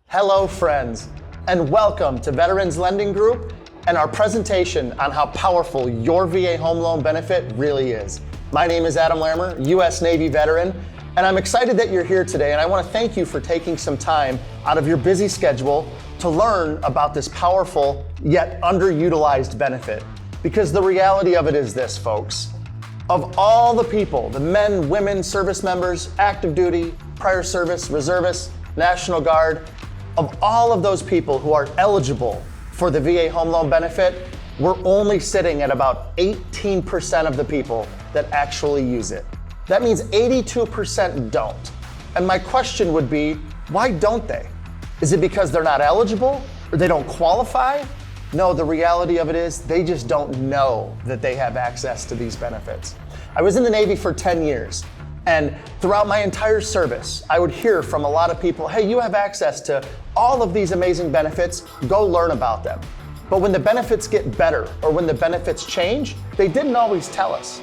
Hello friends, and welcome to Veterans Lending Group and our presentation on how powerful your VA home loan benefit really is. My name is Adam Larimer, US Navy veteran, and I'm excited that you're here today, and I want to thank you for taking some time out of your busy schedule to learn about this powerful yet underutilized benefit. Because the reality of it is this, folks. Of all the people, the men, women, service members, active duty, prior service, reservists, National Guard, of all of those people who are eligible for the VA home loan benefit, we're only sitting at about 18% of the people that actually use it. That means 82% don't. And my question would be, why don't they? Is it because they're not eligible or they don't qualify? No, the reality of it is they just don't know that they have access to these benefits. I was in the Navy for 10 years. And throughout my entire service, I would hear from a lot of people, hey, you have access to all of these amazing benefits, go learn about them. But when the benefits get better or when the benefits change, they didn't always tell us.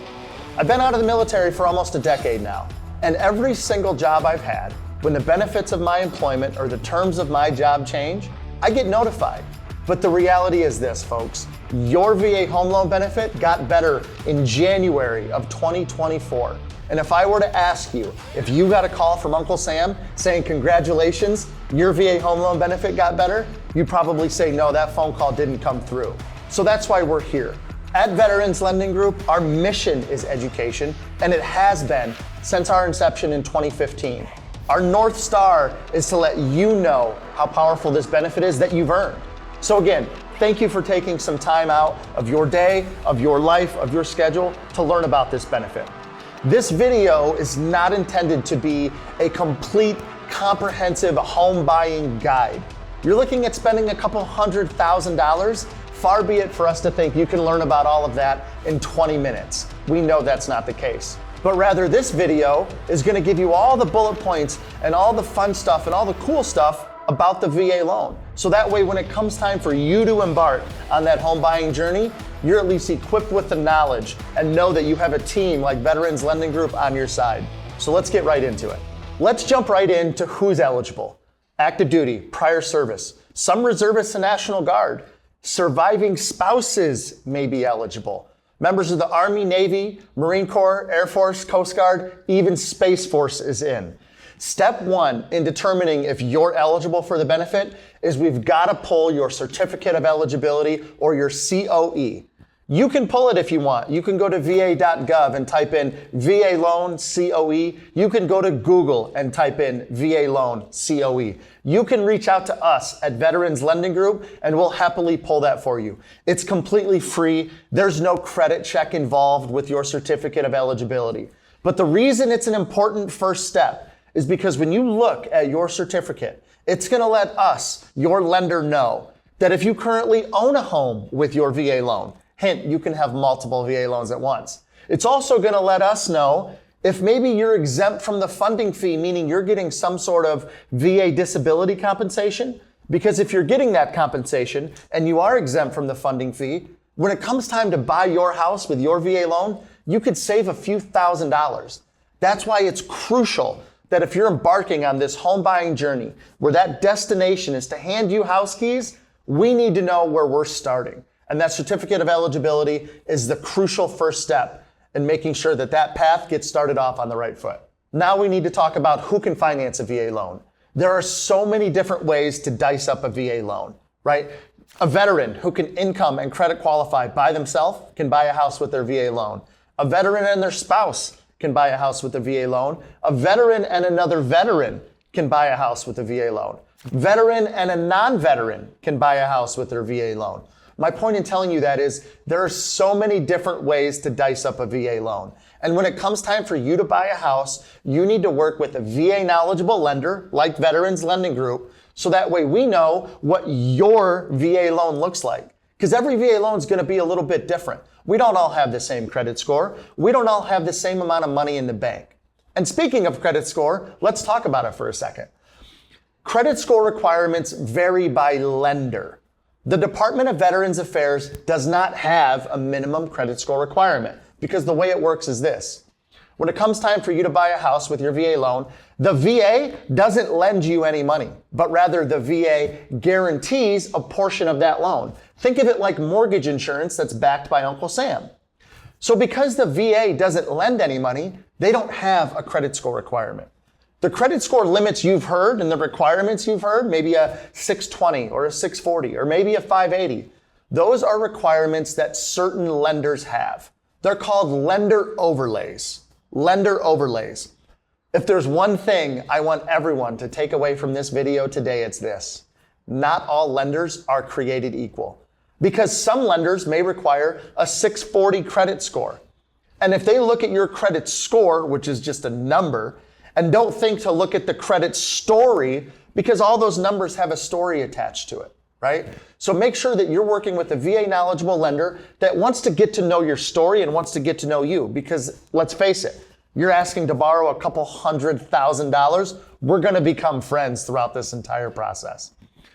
I've been out of the military for almost a decade now, and every single job I've had, when the benefits of my employment or the terms of my job change, I get notified. But the reality is this, folks, your VA home loan benefit got better in January of 2024. And if I were to ask you, if you got a call from Uncle Sam saying, congratulations, your VA home loan benefit got better, you'd probably say, no, that phone call didn't come through. So that's why we're here. At Veterans Lending Group, our mission is education, and it has been since our inception in 2015. Our North Star is to let you know how powerful this benefit is that you've earned. So again, thank you for taking some time out of your day, of your life, of your schedule to learn about this benefit. This video is not intended to be a complete, comprehensive home buying guide. You're looking at spending a couple $100,000. Far be it for us to think you can learn about all of that in 20 minutes. We know that's not the case. But rather, this video is going to give you all the bullet points and all the fun stuff and all the cool stuff about the VA loan. So that way, when it comes time for you to embark on that home buying journey, you're at least equipped with the knowledge and know that you have a team like Veterans Lending Group on your side. So let's get right into it. Let's jump right into who's eligible. Active duty, prior service, some reservists and National Guard, surviving spouses may be eligible. Members of the Army, Navy, Marine Corps, Air Force, Coast Guard, even Space Force is in. Step one in determining if you're eligible for the benefit is we've got to pull your certificate of eligibility or your COE. You can pull it if you want. You can go to va.gov and type in VA loan COE. You can go to Google and type in VA loan COE. You can reach out to us at Veterans Lending Group and we'll happily pull that for you. It's completely free. There's no credit check involved with your certificate of eligibility. But the reason it's an important first step is because when you look at your certificate, it's going to let us, your lender, know that if you currently own a home with your VA loan, hint, you can have multiple VA loans at once. It's also going to let us know if maybe you're exempt from the funding fee, meaning you're getting some sort of VA disability compensation. Because if you're getting that compensation and you are exempt from the funding fee, when it comes time to buy your house with your VA loan, you could save a few $1,000s. That's why it's crucial that if you're embarking on this home buying journey where that destination is to hand you house keys, we need to know where we're starting. And that certificate of eligibility is the crucial first step in making sure that that path gets started off on the right foot. Now we need to talk about who can finance a VA loan. There are so many different ways to dice up a VA loan, right? A veteran who can income and credit qualify by themselves can buy a house with their VA loan. A veteran and their spouse can buy a house with a VA loan. A veteran and another veteran can buy a house with a VA loan. Veteran and a non-veteran can buy a house with their VA loan. My point in telling you that is there are so many different ways to dice up a VA loan. And when it comes time for you to buy a house, you need to work with a VA knowledgeable lender like Veterans Lending Group so that way we know what your VA loan looks like. Because every VA loan is going to be a little bit different. We don't all have the same credit score. We don't all have the same amount of money in the bank. And speaking of credit score, let's talk about it for a second. Credit score requirements vary by lender. The Department of Veterans Affairs does not have a minimum credit score requirement because the way it works is this. When it comes time for you to buy a house with your VA loan, the VA doesn't lend you any money, but rather the VA guarantees a portion of that loan. Think of it like mortgage insurance that's backed by Uncle Sam. So because the VA doesn't lend any money, they don't have a credit score requirement. The credit score limits you've heard and the requirements you've heard, maybe a 620 or a 640 or maybe a 580, those are requirements that certain lenders have. They're called lender overlays. Lender overlays. If there's one thing I want everyone to take away from this video today, it's this. Not all lenders are created equal, because some lenders may require a 640 credit score. And if they look at your credit score, which is just a number, and don't think to look at the credit story, because all those numbers have a story attached to it, right? So make sure that you're working with a VA knowledgeable lender that wants to get to know your story and wants to get to know you, because let's face it, you're asking to borrow a couple $100,000, we're gonna become friends throughout this entire process.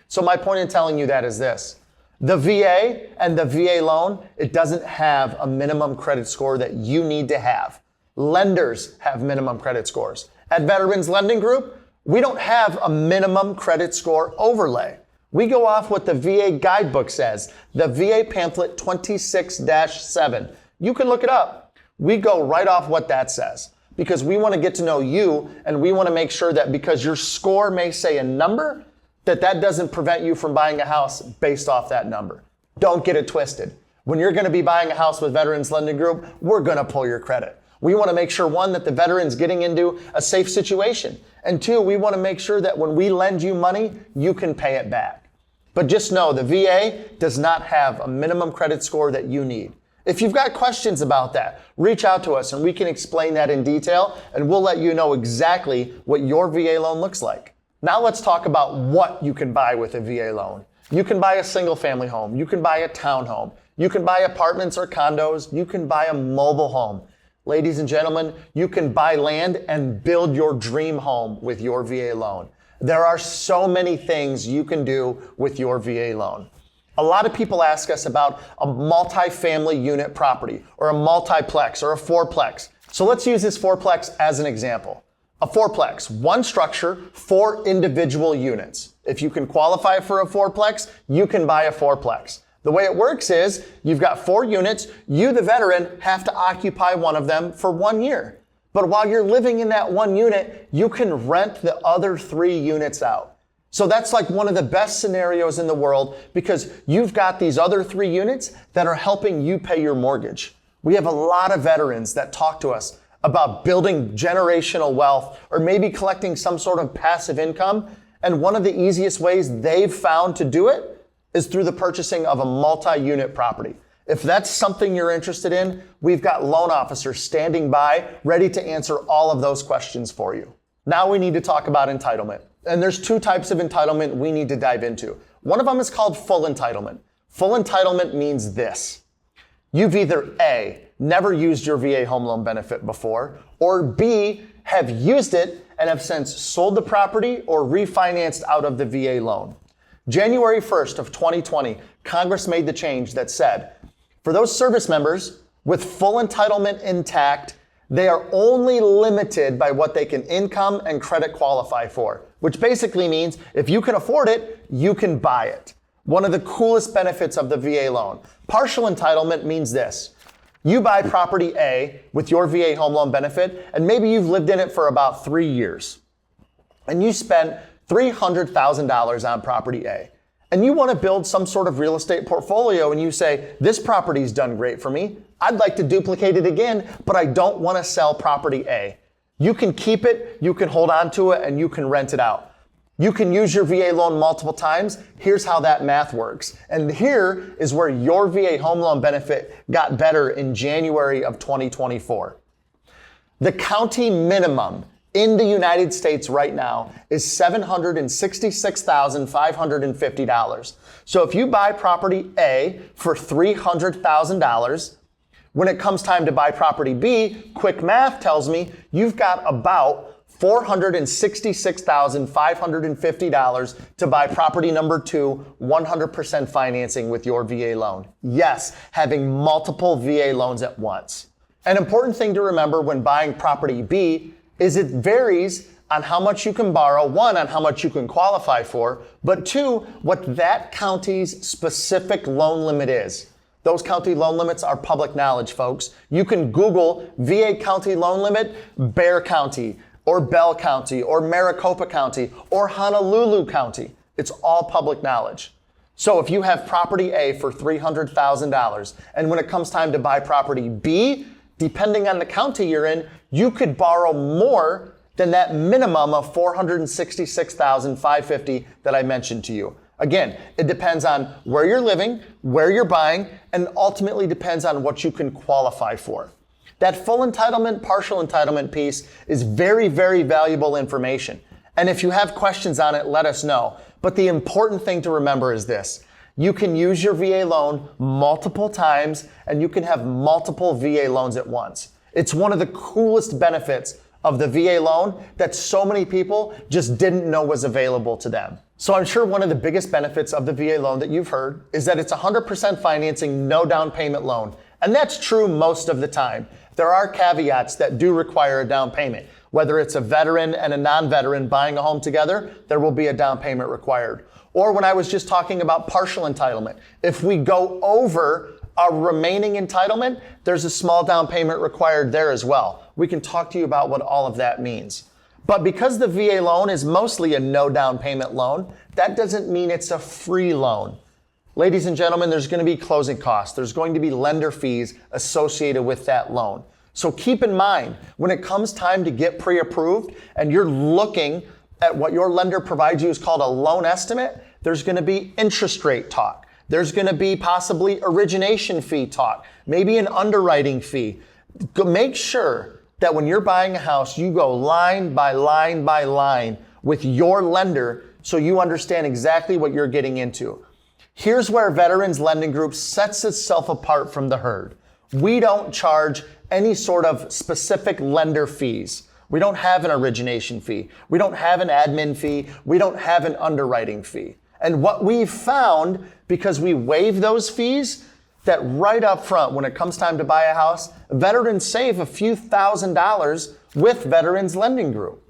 So my point in telling you that is this. The VA and the VA loan, it doesn't have a minimum credit score that you need to have. Lenders have minimum credit scores. At Veterans Lending Group, we don't have a minimum credit score overlay. We go off what the VA guidebook says, the VA pamphlet 26-7. You can look it up. We go right off what that says, because we want to get to know you, and we want to make sure that because your score may say a number, that doesn't prevent you from buying a house based off that number. Don't get it twisted. When you're going to be buying a house with Veterans Lending Group, we're going to pull your credit. We want to make sure, one, that the veteran's getting into a safe situation. And two, we want to make sure that when we lend you money, you can pay it back. But just know the VA does not have a minimum credit score that you need. If you've got questions about that, reach out to us and we can explain that in detail, and we'll let you know exactly what your VA loan looks like. Now let's talk about what you can buy with a VA loan. You can buy a single family home. You can buy a townhome. You can buy apartments or condos. You can buy a mobile home. Ladies and gentlemen, you can buy land and build your dream home with your VA loan. There are so many things you can do with your VA loan. A lot of people ask us about a multi-family unit property or a multiplex or a fourplex. So let's use this fourplex as an example. A fourplex, one structure, 4 individual units. If you can qualify for a fourplex, you can buy a fourplex. The way it works is you've got 4 units. You, the veteran, have to occupy one of them for 1 year. But while you're living in that 1 unit, you can rent the other 3 units out. So that's like one of the best scenarios in the world, because you've got these other 3 units that are helping you pay your mortgage. We have a lot of veterans that talk to us about building generational wealth or maybe collecting some sort of passive income. And one of the easiest ways they've found to do it is through the purchasing of a multi-unit property. If that's something you're interested in, we've got loan officers standing by, ready to answer all of those questions for you. Now we need to talk about entitlement. And there's 2 types of entitlement we need to dive into. One of them is called full entitlement. Full entitlement means this. You've either A, never used your VA home loan benefit before, or B, have used it and have since sold the property or refinanced out of the VA loan. January 1st of 2020, Congress made the change that said, for those service members with full entitlement intact, they are only limited by what they can income and credit qualify for, which basically means if you can afford it, you can buy it. One of the coolest benefits of the VA loan. Partial entitlement means this. You buy property A with your VA home loan benefit, and maybe you've lived in it for about 3 years, and you spent $300,000 on property A. And you want to build some sort of real estate portfolio, and you say, this property's done great for me. I'd like to duplicate it again, but I don't want to sell property A. You can keep it, you can hold on to it, and you can rent it out. You can use your VA loan multiple times. Here's how that math works. And here is where your VA home loan benefit got better in January of 2024. The county minimum in the United States right now is $766,550. So if you buy property A for $300,000, when it comes time to buy property B, quick math tells me you've got about $466,550 to buy property number 2, 100% financing with your VA loan. Yes, having multiple VA loans at once. An important thing to remember when buying property B is it varies on how much you can borrow, one, on how much you can qualify for, but two, what that county's specific loan limit is. Those county loan limits are public knowledge, folks. You can Google VA county loan limit, Bexar County, or Bell County, or Maricopa County, or Honolulu County. It's all public knowledge. So if you have property A for $300,000, and when it comes time to buy property B, depending on the county you're in, you could borrow more than that minimum of $466,550 that I mentioned to you. Again, it depends on where you're living, where you're buying, and ultimately depends on what you can qualify for. That full entitlement, partial entitlement piece is very, very valuable information. And if you have questions on it, let us know. But the important thing to remember is this. You can use your VA loan multiple times, and you can have multiple VA loans at once. It's one of the coolest benefits of the VA loan that so many people just didn't know was available to them. So I'm sure one of the biggest benefits of the VA loan that you've heard is that it's 100% financing, no down payment loan. And that's true most of the time. There are caveats that do require a down payment. Whether it's a veteran and a non-veteran buying a home together, there will be a down payment required. Or when I was just talking about partial entitlement, if we go over our remaining entitlement, there's a small down payment required there as well. We can talk to you about what all of that means. But because the VA loan is mostly a no down payment loan, that doesn't mean it's a free loan. Ladies and gentlemen, there's going to be closing costs. There's going to be lender fees associated with that loan. So keep in mind, when it comes time to get pre-approved and you're looking at what your lender provides you is called a loan estimate, there's going to be interest rate talk. There's going to be possibly origination fee talk, maybe an underwriting fee. Make sure that when you're buying a house, you go line by line by line with your lender so you understand exactly what you're getting into. Here's where Veterans Lending Group sets itself apart from the herd. We don't charge any sort of specific lender fees. We don't have an origination fee. We don't have an admin fee. We don't have an underwriting fee. And what we've found, because we waive those fees, that right up front, when it comes time to buy a house, veterans save a few $1,000s with Veterans Lending Group.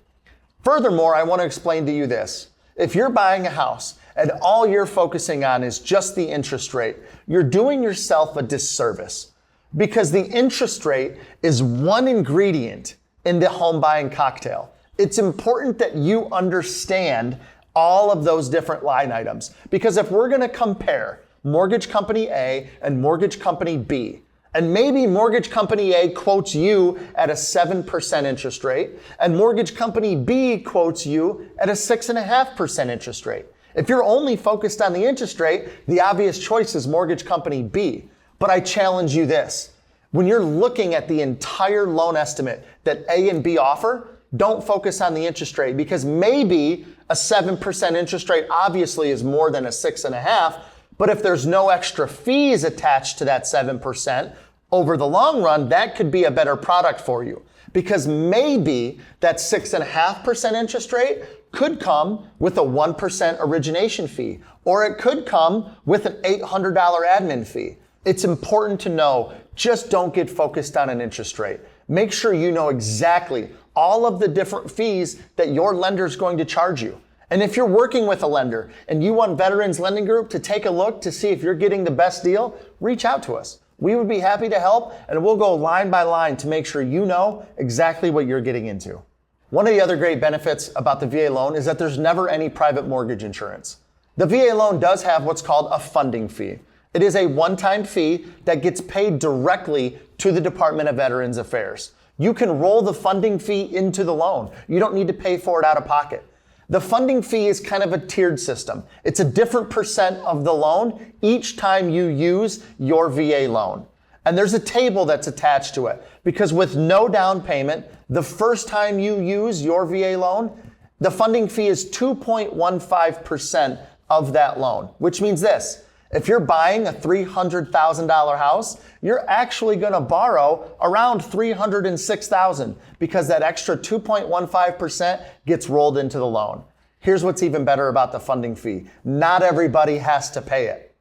Furthermore, I want to explain to you this. If you're buying a house and all you're focusing on is just the interest rate, you're doing yourself a disservice, because the interest rate is one ingredient in the home buying cocktail. It's important that you understand all of those different line items, because if we're going to compare mortgage company A and mortgage company B, and maybe mortgage company A quotes you at a 7% interest rate, and mortgage company B quotes you at a 6.5% interest rate. If you're only focused on the interest rate, the obvious choice is mortgage company B. But I challenge you this. When you're looking at the entire loan estimate that A and B offer, don't focus on the interest rate, because maybe a 7% interest rate obviously is more than a 6.5%, but if there's no extra fees attached to that 7%, over the long run, that could be a better product for you, because maybe that 6.5% interest rate could come with a 1% origination fee, or it could come with an $800 admin fee. It's important to know, just don't get focused on an interest rate. Make sure you know exactly all of the different fees that your lender is going to charge you. And if you're working with a lender and you want Veterans Lending Group to take a look to see if you're getting the best deal, reach out to us. We would be happy to help, and we'll go line by line to make sure you know exactly what you're getting into. One of the other great benefits about the VA loan is that there's never any private mortgage insurance. The VA loan does have what's called a funding fee. It is a one-time fee that gets paid directly to the Department of Veterans Affairs. You can roll the funding fee into the loan. You don't need to pay for it out of pocket. The funding fee is kind of a tiered system. It's a different percent of the loan each time you use your VA loan. And there's a table that's attached to it, because with no down payment, the first time you use your VA loan, the funding fee is 2.15% of that loan, which means this. If you're buying a $300,000 house, you're actually going to borrow around $306,000, because that extra 2.15% gets rolled into the loan. Here's what's even better about the funding fee. Not everybody has to pay it.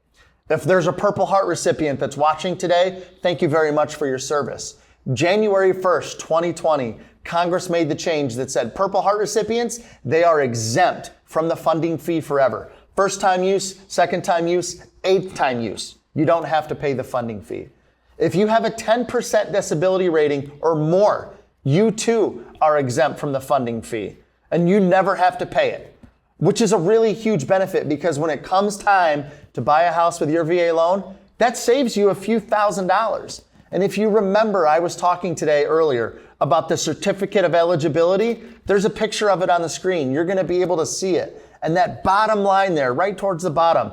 If there's a Purple Heart recipient that's watching today, thank you very much for your service. January 1st, 2020, Congress made the change that said Purple Heart recipients, they are exempt from the funding fee forever. First time use, second time use, eighth time use. You don't have to pay the funding fee. If you have a 10% disability rating or more, you too are exempt from the funding fee, and you never have to pay it, which is a really huge benefit because when it comes time to buy a house with your VA loan, that saves you a few $1,000s. And if you remember, I was talking today earlier about the certificate of eligibility. There's a picture of it on the screen. You're going to be able to see it. And that bottom line there, right towards the bottom,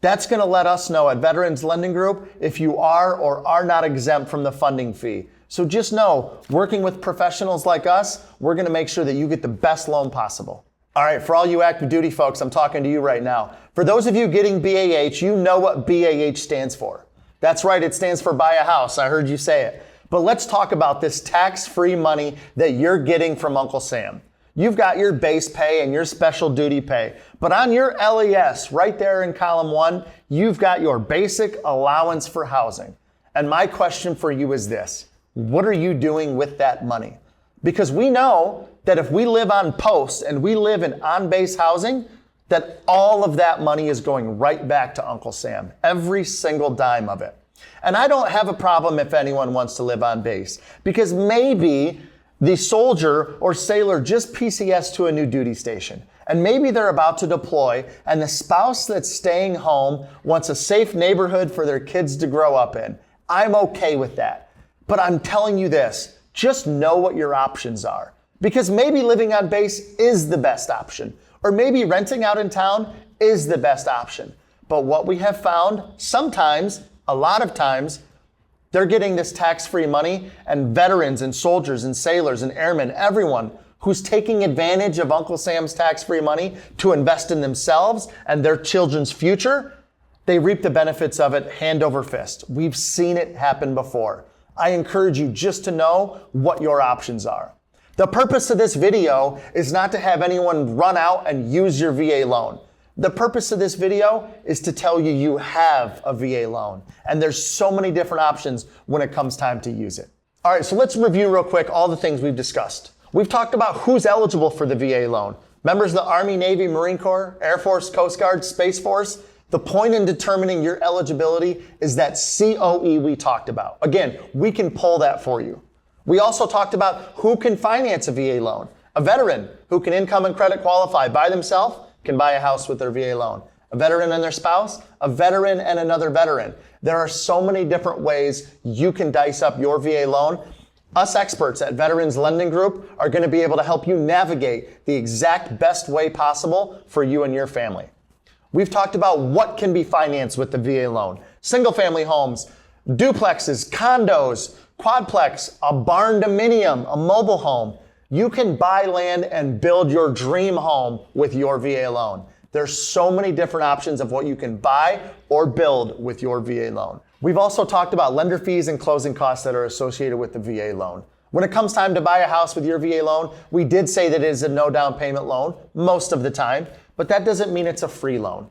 that's going to let us know at Veterans Lending Group if you are or are not exempt from the funding fee. So just know, working with professionals like us, we're going to make sure that you get the best loan possible. All right, for all you active duty folks, I'm talking to you right now. For those of you getting BAH, you know what BAH stands for. That's right, it stands for buy a house. I heard you say it. But let's talk about this tax-free money that you're getting from Uncle Sam. You've got your base pay and your special duty pay. But on your LES, right there in column 1, you've got your basic allowance for housing. And my question for you is this: what are you doing with that money? Because we know that if we live on post and we live in on-base housing, that all of that money is going right back to Uncle Sam, every single dime of it. And I don't have a problem if anyone wants to live on base, because maybe the soldier or sailor just PCS to a new duty station, and maybe they're about to deploy, and the spouse that's staying home wants a safe neighborhood for their kids to grow up in. I'm okay with that. But I'm telling you this, just know what your options are. Because maybe living on base is the best option, or maybe renting out in town is the best option. But what we have found, sometimes, a lot of times, they're getting this tax-free money, and veterans and soldiers and sailors and airmen, everyone who's taking advantage of Uncle Sam's tax-free money to invest in themselves and their children's future, they reap the benefits of it hand over fist. We've seen it happen before. I encourage you just to know what your options are. The purpose of this video is not to have anyone run out and use your VA loan. The purpose of this video is to tell you you have a VA loan, and there's so many different options when it comes time to use it. All right, so let's review real quick all the things we've discussed. We've talked about who's eligible for the VA loan. Members of the Army, Navy, Marine Corps, Air Force, Coast Guard, Space Force. The point in determining your eligibility is that COE we talked about. Again, we can pull that for you. We also talked about who can finance a VA loan. A veteran who can income and credit qualify by themselves can buy a house with their VA loan. A veteran and their spouse, a veteran and another veteran. There are so many different ways you can dice up your VA loan. Us experts at Veterans Lending Group are going to be able to help you navigate the exact best way possible for you and your family. We've talked about what can be financed with the VA loan. Single family homes, duplexes, condos, quadplex, a barn dominium, a mobile home. You can buy land and build your dream home with your VA loan. There's so many different options of what you can buy or build with your VA loan. We've also talked about lender fees and closing costs that are associated with the VA loan. When it comes time to buy a house with your VA loan, we did say that it is a no down payment loan most of the time, but that doesn't mean it's a free loan.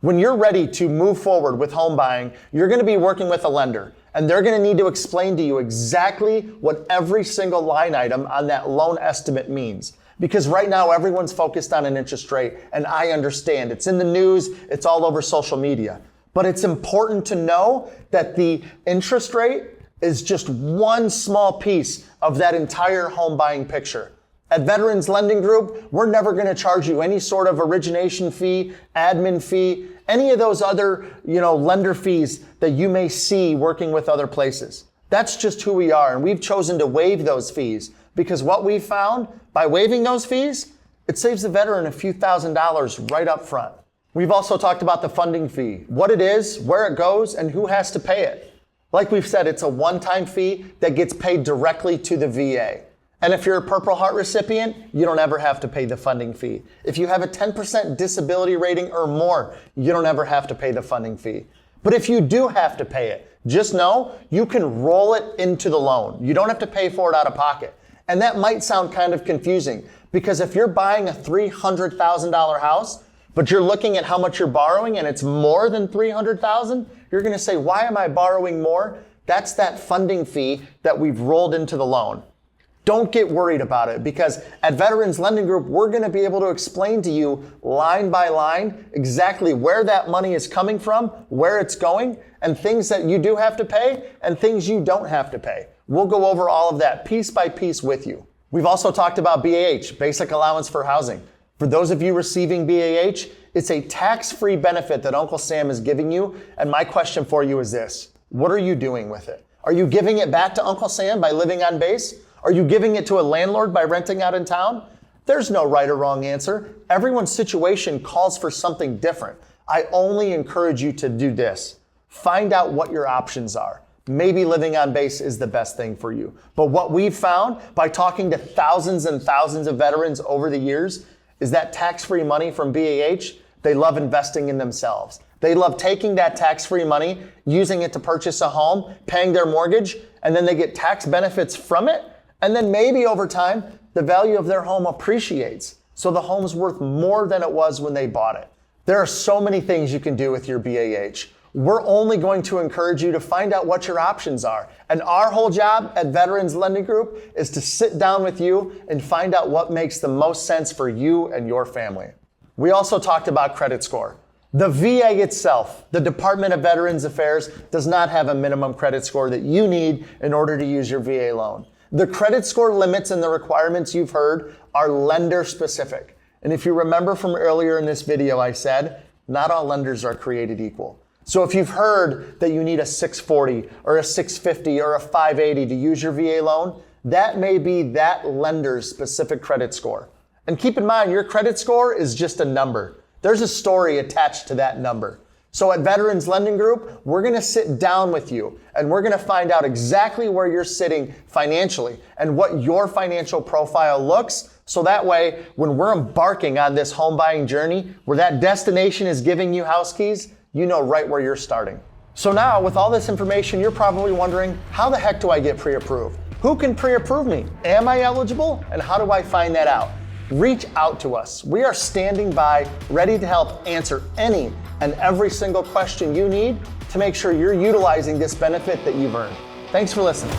When you're ready to move forward with home buying, you're going to be working with a lender, and they're going to need to explain to you exactly what every single line item on that loan estimate means. Because right now everyone's focused on an interest rate, and I understand. It's in the news, it's all over social media. But it's important to know that the interest rate is just one small piece of that entire home buying picture. At Veterans Lending Group, we're never going to charge you any sort of origination fee, admin fee, any of those other, lender fees that you may see working with other places. That's just who we are, and we've chosen to waive those fees because what we found by waiving those fees, it saves the veteran a few $1,000s right up front. We've also talked about the funding fee, what it is, where it goes, and who has to pay it. Like we've said, it's a one-time fee that gets paid directly to the VA. And if you're a Purple Heart recipient, you don't ever have to pay the funding fee. If you have a 10% disability rating or more, you don't ever have to pay the funding fee. But if you do have to pay it, just know you can roll it into the loan. You don't have to pay for it out of pocket. And that might sound kind of confusing because if you're buying a $300,000 house, but you're looking at how much you're borrowing and it's more than $300,000, you're going to say, why am I borrowing more? That's that funding fee that we've rolled into the loan. Don't get worried about it, because at Veterans Lending Group, we're going to be able to explain to you line by line exactly where that money is coming from, where it's going, and things that you do have to pay and things you don't have to pay. We'll go over all of that piece by piece with you. We've also talked about BAH, Basic Allowance for Housing. For those of you receiving BAH, it's a tax-free benefit that Uncle Sam is giving you, and my question for you is this: what are you doing with it? Are you giving it back to Uncle Sam by living on base? Are you giving it to a landlord by renting out in town? There's no right or wrong answer. Everyone's situation calls for something different. I only encourage you to do this. Find out what your options are. Maybe living on base is the best thing for you. But what we've found by talking to thousands and thousands of veterans over the years is that tax-free money from BAH, they love investing in themselves. They love taking that tax-free money, using it to purchase a home, paying their mortgage, and then they get tax benefits from it. And then maybe over time, the value of their home appreciates. So the home's worth more than it was when they bought it. There are so many things you can do with your BAH. We're only going to encourage you to find out what your options are. And our whole job at Veterans Lending Group is to sit down with you and find out what makes the most sense for you and your family. We also talked about credit score. The VA itself, the Department of Veterans Affairs, does not have a minimum credit score that you need in order to use your VA loan. The credit score limits and the requirements you've heard are lender specific. And if you remember from earlier in this video, I said, not all lenders are created equal. So if you've heard that you need a 640 or a 650 or a 580 to use your VA loan, that may be that lender's specific credit score. And keep in mind, your credit score is just a number. There's a story attached to that number. So at Veterans Lending Group, we're going to sit down with you and we're going to find out exactly where you're sitting financially and what your financial profile looks. So that way, when we're embarking on this home buying journey, where that destination is giving you house keys, you know right where you're starting. So now, with all this information, you're probably wondering, how the heck do I get pre-approved? Who can pre-approve me? Am I eligible? And how do I find that out? Reach out to us. We are standing by, ready to help answer any and every single question you need to make sure you're utilizing this benefit that you've earned. Thanks for listening.